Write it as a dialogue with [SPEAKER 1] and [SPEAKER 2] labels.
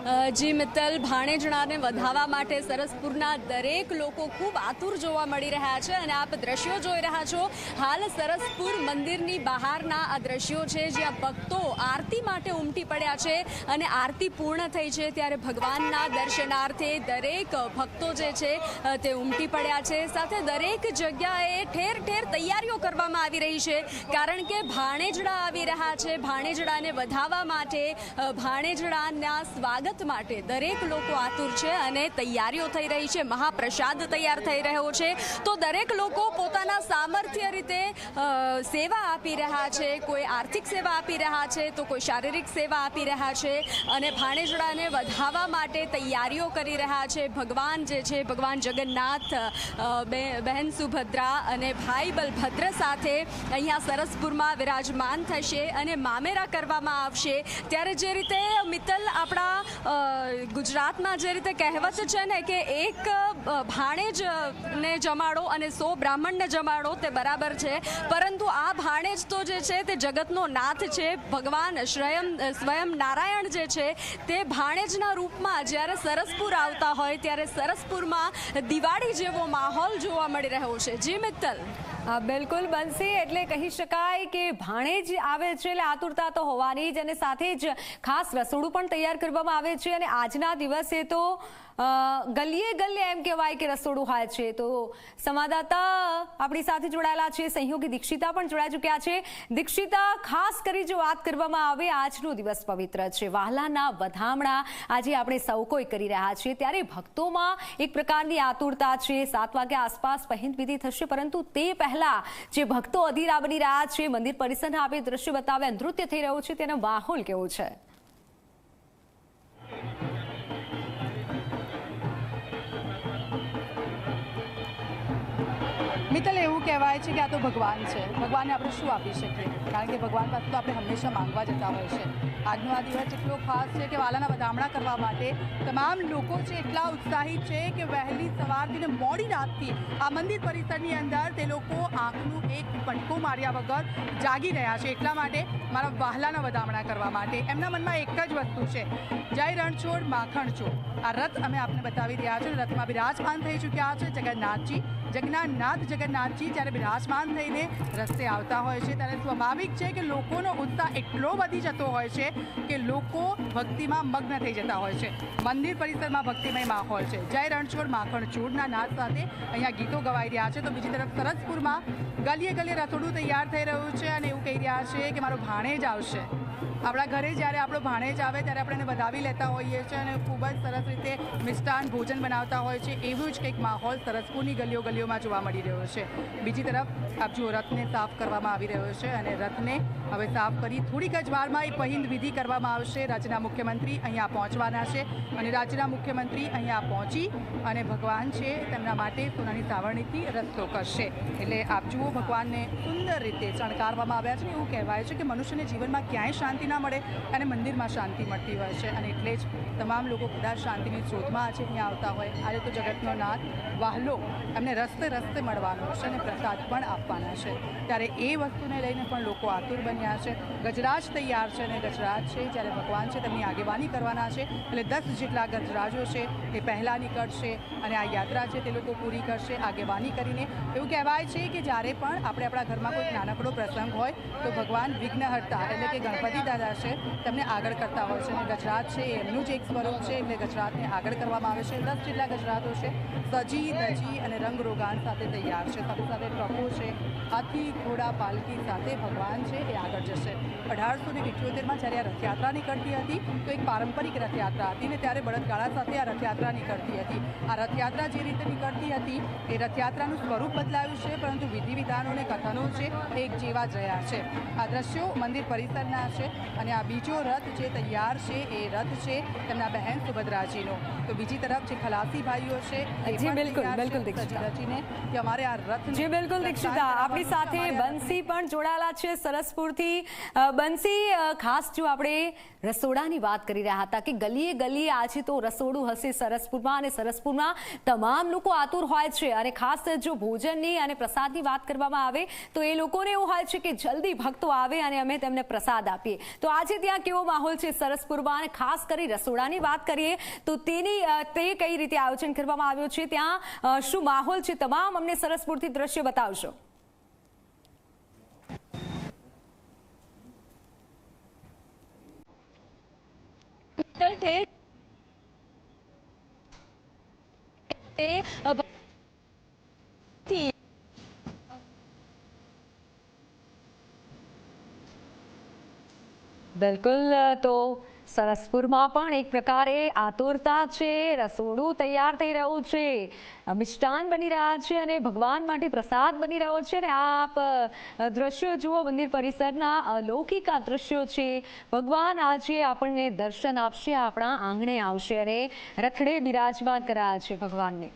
[SPEAKER 1] જી મિત્તલ, ભાણેજણાને વધાવવા માટે સરસપુરના દરેક લોકો ખૂબ આતુર જોવા મળી રહ્યા છે અને આપ દ્રશ્યો જોઈ રહ્યા છો. હાલ સરસપુર મંદિરની બહારના આ દ્રશ્યો છે જ્યાં ભક્તો આરતી માટે ઉમટી પડ્યા છે અને આરતી પૂર્ણ થઈ છે ત્યારે ભગવાનના દર્શનાર્થે દરેક ભક્તો જે છે તે ઉમટી પડ્યા છે. સાથે દરેક જગ્યાએ ઠેર ઠેર તૈયારીઓ કરવામાં આવી રહી છે કારણ કે ભાણેજડા આવી રહ્યા છે. ભાણેજડાને વધાવવા માટે, ભાણેજડાના સ્વાગત માટે દરેક લોકો આતુર છે અને તૈયારીઓ થઈ રહી છે. મહાપ્રસાદ તૈયાર થઈ રહ્યો છે તો દરેક લોકો પોતાના સામર્થ્ય રીતે સેવા આપી રહ્યા છે. કોઈ આર્થિક સેવા આપી રહ્યા છે તો કોઈ શારીરિક સેવા આપી રહ્યા છે અને ભાણેજડાને વધાવવા માટે તૈયારીઓ કરી રહ્યા છે. ભગવાન જે છે, ભગવાન જગન્નાથ, બહેન સુભદ્રા અને ભાઈ બલભદ્ર સાથે અહીંયા સરસપુરમાં વિરાજમાન થશે અને મામેરા કરવામાં આવશે. ત્યારે જે રીતે મિત્તલ, આપણા ગુજરાતમાં જે રીતે કહેવત છે ને કે એક ભાણેજને જમાડો અને 100 બ્રાહ્મણને જમાડો, તે બરાબર છે. પરંતુ આ ભાણેજ તો જે છે તે જગતનો નાથ છે. ભગવાન સ્વયં નારાયણ જે છે તે ભાણેજના રૂપમાં જ્યારે સરસપુર આવતા હોય ત્યારે સરસપુરમાં દિવાળી જેવો માહોલ જોવા મળી રહ્યો છે. જી મિત્તલ.
[SPEAKER 2] બિલકુલ બંસી, એટલે કહી શકાય કે ભાણેજ આવે છે એટલે આતુરતા તો હોવાની જ અને સાથે જ ખાસ રસોડું પણ તૈયાર કરવામાં આવે છે અને આજના દિવસે તો ગલીએ ગલીએ એમ કહેવાય કે રસોડું હોય છે. તો સંવાદદાતા આપણી સાથે જોડાયેલા છે, સહયોગી દીક્ષિતા પણ જોડાઈ ચૂક્યા છે. દીક્ષિતા, ખાસ કરી જો વાત કરવામાં આવે, આજનો દિવસ પવિત્ર છે, વહાલાના વધામણા આજે આપણે સૌ કોઈ કરી રહ્યા છીએ ત્યારે ભક્તોમાં એક પ્રકારની આતુરતા છે. 7 વાગ્યા આસપાસ પહિંદ વિધિ થશે પરંતુ તે પહેલા જે ભક્તો અધીરા બની રહ્યા છે, મંદિર પરિસરના આપણે દ્રશ્ય બતાવ્યા, નૃત્ય થઈ રહ્યું છે, તેનો માહોલ કેવો છે?
[SPEAKER 3] મિત્તલ, એવું કહેવાય છે કે આ તો ભગવાન છે. ભગવાનને આપણે શું આપી શકીએ? કારણ કે ભગવાન પાસે તો આપણે હંમેશા માંગવા જતા હોય છે. આજનો આ દિવસ એટલો ખાસ છે કે વાલાના વધામણા કરવા માટે તમામ લોકો છે એટલા ઉત્સાહિત છે કે વહેલી સવારથી ને મોડી રાતથી આ મંદિર પરિસરની અંદર તે લોકો આંખનું એક પટકો માર્યા વગર જાગી રહ્યા છે. એટલા માટે મારા વહાલાના વધામણા કરવા માટે એમના મનમાં એક જ વસ્તુ છે, જય રણછોડ માખણ ચોર. આ રથ અમે આપને બતાવી રહ્યા છે. રથમાં બિરાજમાન થઈ ચૂક્યા છે જગન્નાથજી. જગન્નાથજી જ્યારે બિરાજમાન થઈને રસ્તે આવતા હોય છે ત્યારે સ્વાભાવિક છે કે લોકોનો ઉત્સાહ એટલો વધી જતો હોય છે કે લોકો ભક્તિમાં મગ્ન થઈ જતા હોય છે. મંદિર પરિસરમાં ભક્તિમય માહોલ છે. જય રણછોડ માખણ ચોરના નાદ સાથે અહીંયા ગીતો ગવાઈ રહ્યા છે. તો બીજી તરફ સરસપુરમાં ગલીએ ગલીએ રસોડું તૈયાર થઈ રહ્યું છે અને એવું કહી રહ્યા છે કે મારો ભાણેજ આવશે. આપણા ઘરે જ્યારે આપણો ભાણેજ આવે ત્યારે આપણે એને વધાવી લેતા હોઈએ છીએ અને ખૂબ જ સરસ રીતે મિષ્ટાન ભોજન બનાવતા હોય છે. એવું જ કંઈક માહોલ સરસપુરની ગલીઓમાં જોવા મળી રહ્યો છે. બીજી તરફ આપ જુઓ, રથને સાફ કરવામાં આવી રહ્યો છે અને રથને હવે સાફ કરી થોડીક જ વારમાં એ પહિંદ વિધિ કરવામાં આવશે. રાજ્યના મુખ્યમંત્રી અહીંયા પહોંચવાના છે અને રાજ્યના મુખ્યમંત્રી અહીંયા પહોંચી અને ભગવાન છે તેમના માટે સોનાની સાવરણીથી રસ્તો કરશે. એટલે આપ જુઓ, ભગવાનને સુંદર રીતે શણગારવામાં આવ્યા છે. એવું કહેવાય છે કે મનુષ્યને જીવનમાં ક્યાંય શાંતિ ના મળે અને મંદિરમાં શાંતિ મળતી હોય છે અને એટલે જ તમામ લોકો કદાચ શાંતિની શોધમાં આજે અહીંયા આવતા હોય. આજે તો જગતનો નાથ વહાલો એમને રસ્તે રસ્તે મળવાનો છે અને પ્રસાદ પણ આપવાના છે. ત્યારે એ વસ્તુને લઈને પણ લોકો આતુર બન્યા છે. ગજરાજ તૈયાર છે અને ગજરાજ છે જ્યારે ભગવાન છે તેમની આગેવાની કરવાના છે એટલે 10 જેટલા ગજરાજો છે એ પહેલાં નીકળશે અને આ યાત્રા છે તે લોકો પૂરી કરશે આગેવાની કરીને. એવું કહેવાય છે કે જ્યારે પણ આપણે આપણા ઘરમાં કોઈ નાનકડો પ્રસંગ હોય તો ભગવાન વિઘ્નહર્તા એટલે કે ગણપતિ દાદા છે તેમને આગળ કરતા હોય છે અને ગજરાજ છે એમનું જ એક સ્વરૂપ છે એટલે ગજરાજને આગળ કરવામાં આવે છે. 10 જેટલા ગજરાજો છે સજી ધજી અને રંગરોગાન સાથે તૈયાર છે. સાથે સાથે ટ્રકો છે, હાથી ઘોડા પાલકી સાથે ભગવાન છે એ આગળ જશે. 1878માં જ્યારે આ રથયાત્રા નીકળતી હતી તો એક પારંપરિક રથયાત્રા હતી ને ત્યારે બળદગાડા સાથે આ રથયાત્રા નીકળતી હતી. આ રથયાત્રા જે રીતે નીકળતી હતી એ રથયાત્રાનું સ્વરૂપ બદલાયું છે પરંતુ વિધિ વિધાનો અને કથનો છે એક જેવા જ રહ્યા છે. આ દ્રશ્યો મંદિર પરિસરના છે અને આ બીજો રથ જે તૈયાર છે એ રથ છે તેમના બહેન સુભદ્રાજીનો. તો બીજી તરફ જે ખલાસી ભાઈઓ છે
[SPEAKER 2] દીક્ષિતા, આપણી સાથે બંસી પણ જોડાયેલા છે સરસપુરથી. બંસી, ખાસ જો આપણે રસોડાની વાત કરી રહ્યા હતા કે ગલીએ ગલીએ આજે તો રસોડું હશે સરસપુરમાં અને સરસપુરમાં તમામ લોકો આતુર હોય છે અને ખાસ જો ભોજનની અને પ્રસાદની વાત કરવામાં આવે તો એ લોકોને એવું હોય છે કે જલ્દી ભક્તો આવે અને અમે તેમને પ્રસાદ આપીએ. તો આજે ત્યાં કેવો માહોલ છે સરસપુરમાં, અને ખાસ કરી રસોડાની વાત કરીએ તો તે કઈ રીતે આયોજન કરવામાં આવ્યું છે, ત્યાં શું માહોલ છે, તમામ અમને સરસપુરથી દ્રશ્ય બતાવશો. બિલકુલ, તો સરસપુરમાં પણ એક પ્રકારે આતુરતા છે, રસોડું તૈયાર થઈ રહ્યું છે, મિષ્ટાન બની રહ્યા છે અને ભગવાન માટે પ્રસાદ બની રહ્યો છે. અને આપ દ્રશ્યો જુઓ, મંદિર પરિસરના અલૌકિક આ દ્રશ્યો છે. ભગવાન આજે આપણને દર્શન આપશે, આપણા આંગણે આવશે અને રથડે બિરાજમાન કરાયા છે ભગવાનને.